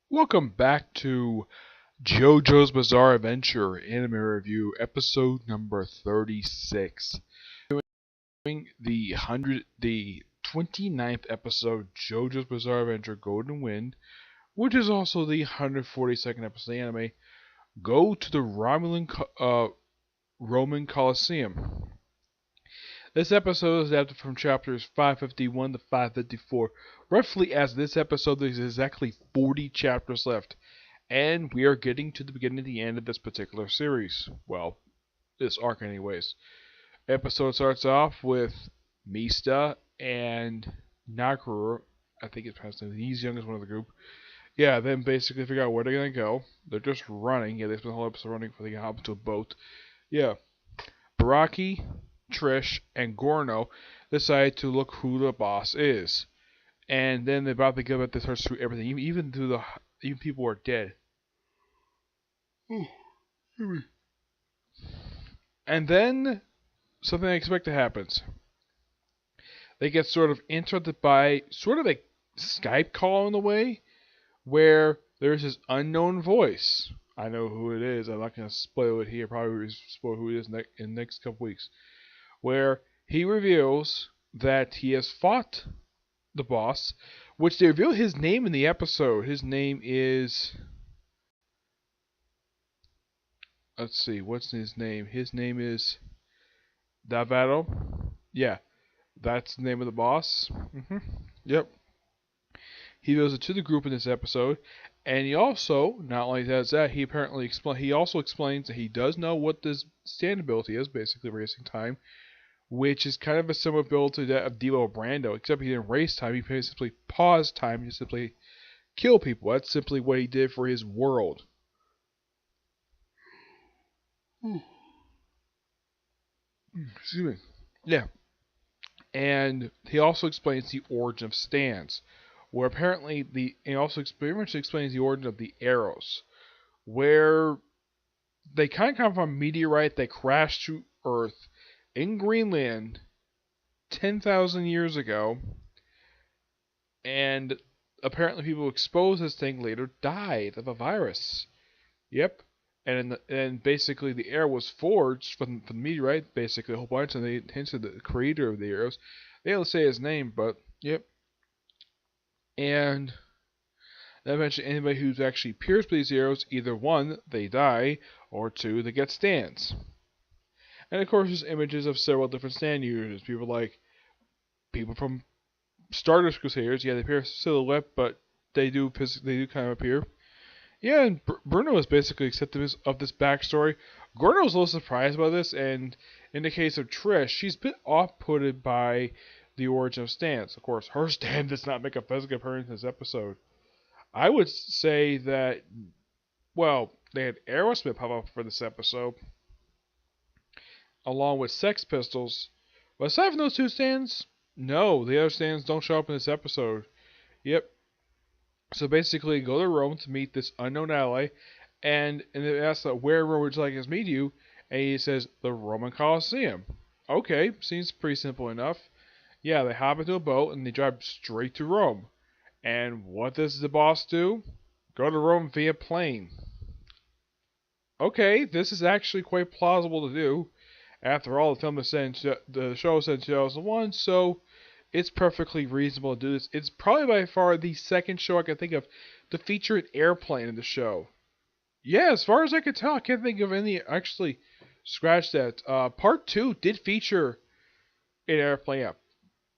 Welcome back to JoJo's Bizarre Adventure Anime Review, episode number 36. Doing the 29th episode, JoJo's Bizarre Adventure Golden Wind, which is also the 142nd episode of the anime. Go to the Roman Colosseum. This episode is adapted from chapters 551 to 554. Roughly, as this episode, there's exactly 40 chapters left. And we are getting to the beginning and the end of this particular series. Well, this arc anyways. Episode starts off with Mista and Naguru. I think it's pronounced. He's youngest one of the group. Yeah, then basically figure out where they're gonna go. They're just running. Yeah, they spend the whole episode running before they can hop into a boat. Yeah. Baraki, Trish, and Gorno decide to look who the boss is. And then they're about to give it. They start to everything. Even people are dead. And then something unexpected happens. They get sort of interrupted by sort of a Skype call in a way where there's this unknown voice. I know who it is. I'm not going to spoil it here. Probably spoil who it is in the next couple weeks. Where he reveals that he has fought the boss, which they reveal his name in the episode. His name is... Let's see, what's his name? His name is Davado. Yeah, that's the name of the boss. Yep. He goes into the group in this episode, and he also not only does that, he also explains that he does know what this stand ability is, basically racing time, which is kind of a similar build to that of Devo Brando, except he didn't race time. He simply paused time. He simply kill people. That's simply what he did for his world. Excuse me. Yeah. And he also explains the origin of stands, where apparently he also pretty much explains the origin of the arrows, where they kind of come from a meteorite that crashed to Earth in Greenland 10,000 years ago, and apparently people exposed to this thing later died of a virus. Yep. And basically the arrow was forged from the meteorite, basically a whole bunch, and they hinted the creator of the arrows. They don't say his name, but yep. And eventually anybody who's actually pierced by these arrows, either one, they die, or two, they get stands. And of course there's images of several different stand users. People from Stardust Crusaders, yeah, they appear silhouette, but they do kind of appear. Yeah, and Bruno is basically accepting of this backstory. Gordo was a little surprised by this, and in the case of Trish, she's a bit off-putted by the origin of stands. Of course, her stand does not make a physical appearance in this episode. I would say that, well, they had Aerosmith pop up for this episode, along with Sex Pistols. But aside from those two stands, no, the other stands don't show up in this episode. Yep. So basically, go to Rome to meet this unknown ally, and they ask where would you like us to meet you, and he says the Roman Colosseum. Okay, seems pretty simple enough. Yeah, they hop into a boat and they drive straight to Rome. And what does the boss do? Go to Rome via plane. Okay, this is actually quite plausible to do. After all, the show was set in 2001, so it's perfectly reasonable to do this. It's probably by far the second show I can think of to feature an airplane in the show. Yeah, as far as I can tell, I can't think of any. Actually, scratch that. Part 2 did feature an airplane.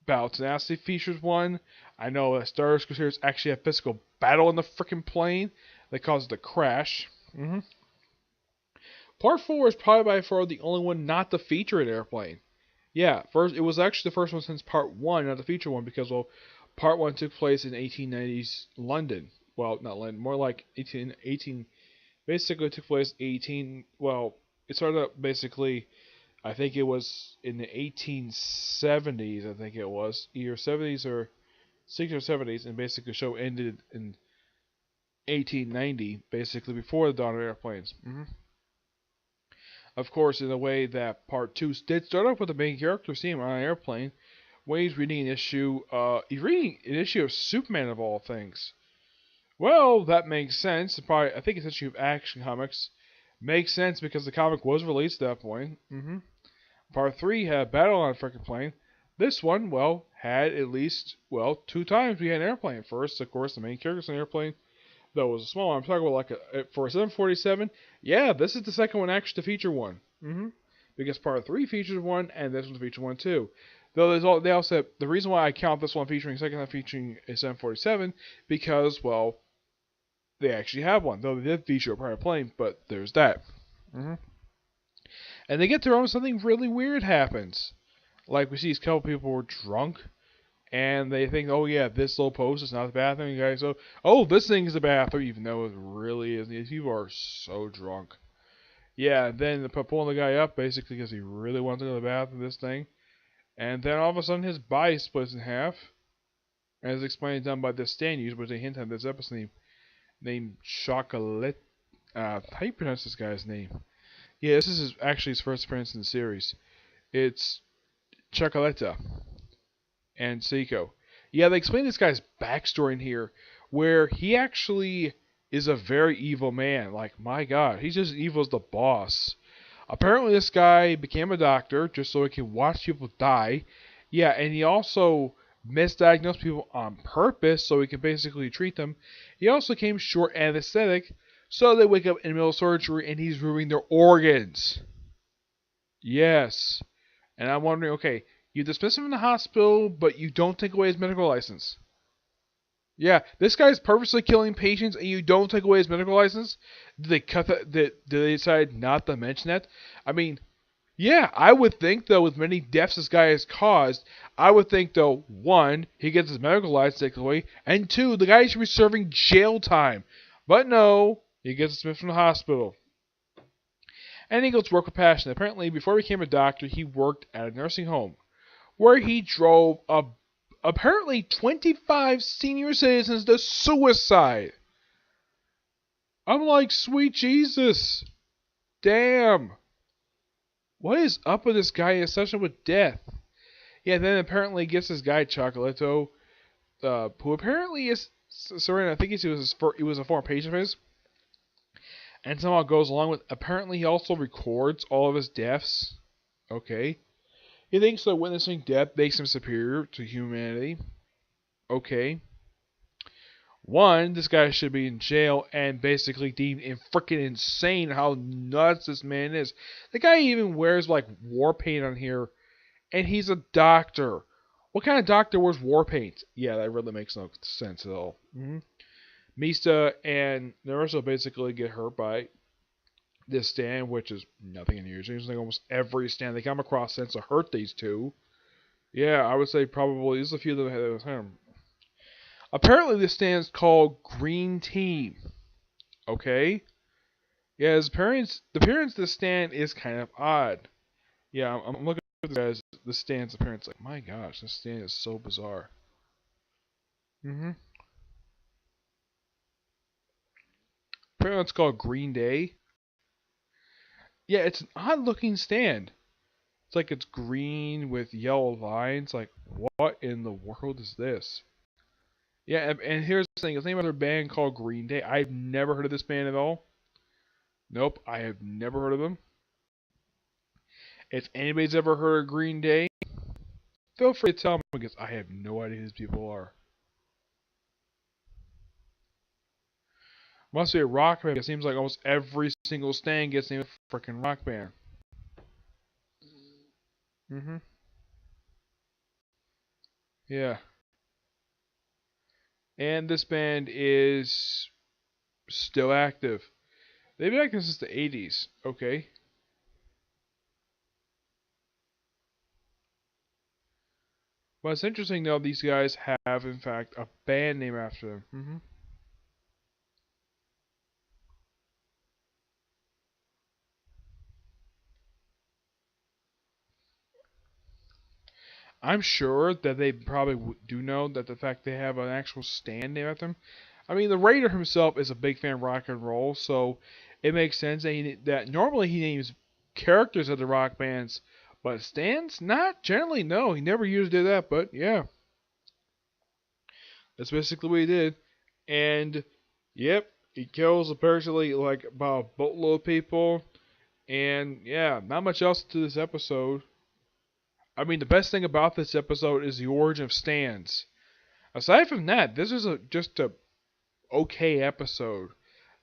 Battle Tenacity features one. I know that Star Wars Crusaders actually have physical battle in the freaking plane that caused it to crash. Part 4 is probably by far the only one not to feature an airplane. Yeah, it was actually the first one since Part 1, not the feature one, because, well, Part 1 took place in 1890s London. Well, not London, more like 18 basically took place it started out basically, I think it was in the 1870s, I think it was, either 70s or 60s or 70s, and basically the show ended in 1890, basically before the dawn of airplanes. Of course, in a way that Part 2 did start off with the main character seeing him on an airplane when he's reading an issue of Superman of all things. Well, that makes sense. Probably, I think it's issue of Action Comics. Makes sense because the comic was released at that point. Part 3 had Battle on a freaking plane. This one, well, had at least, well, 2 times we had an airplane. First, of course, the main character's an airplane. That was a small one. I'm talking about like for a 747. Yeah, this is the second one actually to feature one. Because part 3 features one, and this one features one too. Though they also the reason why I count this one featuring second time featuring a 747 because well they actually have one. Though they did feature a private plane, but there's that. And they get to Rome, something really weird happens. Like we see these couple people were drunk, and they think, oh yeah, this little post is not the bathroom. You guys, oh this thing is the bathroom, even though it really isn't. These people are so drunk. Yeah, and then they pulling the guy up basically because he really wants to go to the bathroom. This thing, and then all of a sudden his body splits in half, as explained done by this stand use, which they hint at this episode named Chocolate. How do you pronounce this guy's name? Yeah, this is actually his first appearance in the series. It's Chocoleta and Seiko. Yeah, they explain this guy's backstory in here, where he actually is a very evil man. Like, my god, he's just evil as the boss. Apparently this guy became a doctor just so he can watch people die. Yeah, and he also misdiagnosed people on purpose so he can basically treat them. He also came short anesthetic, so they wake up in the middle of surgery and he's removing their organs. Yes. And I'm wondering, okay, you dismiss him in the hospital, but you don't take away his medical license. Yeah, this guy's purposely killing patients and you don't take away his medical license? Did they cut that? Did they decide not to mention that? I mean, yeah, I would think, though, with many deaths this guy has caused, I would think, though, 1, he gets his medical license taken away, and 2, the guy should be serving jail time. But no, he gets dismissed from the hospital. And he goes to work with passion. Apparently, before he became a doctor, he worked at a nursing home, where he drove apparently 25 senior citizens to suicide. I'm like, sweet Jesus. Damn. What is up with this guy? Obsession with death. Yeah, then apparently gets this guy Chocolatito, who apparently is Serena. I think he was a former patient of his, and somehow goes along with. Apparently, he also records all of his deaths. Okay, he thinks that witnessing death makes him superior to humanity. Okay. 1, this guy should be in jail and basically deemed freaking insane how nuts this man is. The guy even wears like war paint on here, and he's a doctor. What kind of doctor wears war paint? Yeah, that really makes no sense at all. Mista and Naruto basically get hurt by this stand, which is nothing unusual. It's like almost every stand they come across tends to hurt these two. Yeah, I would say probably there's a few that have him. Apparently, this stand is called Green Team. Okay? Yeah, the appearance of the stand is kind of odd. Yeah, I'm looking at the stand's appearance. Like, my gosh, this stand is so bizarre. Apparently, it's called Green Day. Yeah, it's an odd-looking stand. It's like it's green with yellow lines. Like, what in the world is this? Yeah, and here's the thing. It's named after a band called Green Day. I've never heard of this band at all. Nope, I have never heard of them. If anybody's ever heard of Green Day, feel free to tell me because I have no idea who these people are. Must be a rock band. It seems like almost every single stand gets named a freaking rock band. Yeah. And this band is still active. They've been active since the 80s. Okay. But it's interesting though, these guys have in fact a band named after them. I'm sure that they probably do know that the fact they have an actual stand named after them. I mean, the Raider himself is a big fan of rock and roll, so it makes sense that normally he names characters of the rock bands, but stands not generally. No, he never usually did that. But yeah, that's basically what he did. And Yep, he kills apparently like about a boatload of people, and yeah, not much else to this episode. I mean, the best thing about this episode is the origin of Stans. Aside from that, this is just a okay episode.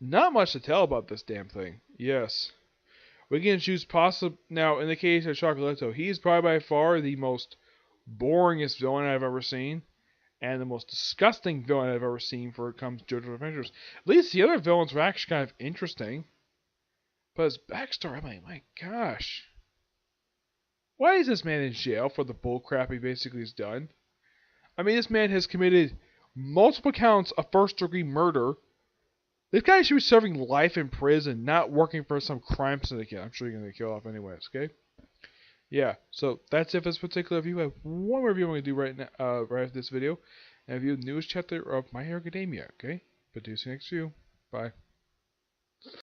Not much to tell about this damn thing. Yes. We can choose possible. Now, in the case of Chocolatto, he's probably by far the most boringest villain I've ever seen, and the most disgusting villain I've ever seen for it comes to JoJo's Adventures. At least the other villains were actually kind of interesting. But his backstory, I'm like, my gosh. Why is this man in jail for the bullcrap he basically has done? I mean, this man has committed multiple counts of first-degree murder. This guy should be serving life in prison, not working for some crime syndicate. I'm sure you're going to kill off anyways, okay? Yeah, so that's it for this particular review. I have one more review I'm going to do right now, right after this video. And review the newest chapter of My Hero Academia, okay? But do see you next video. Bye.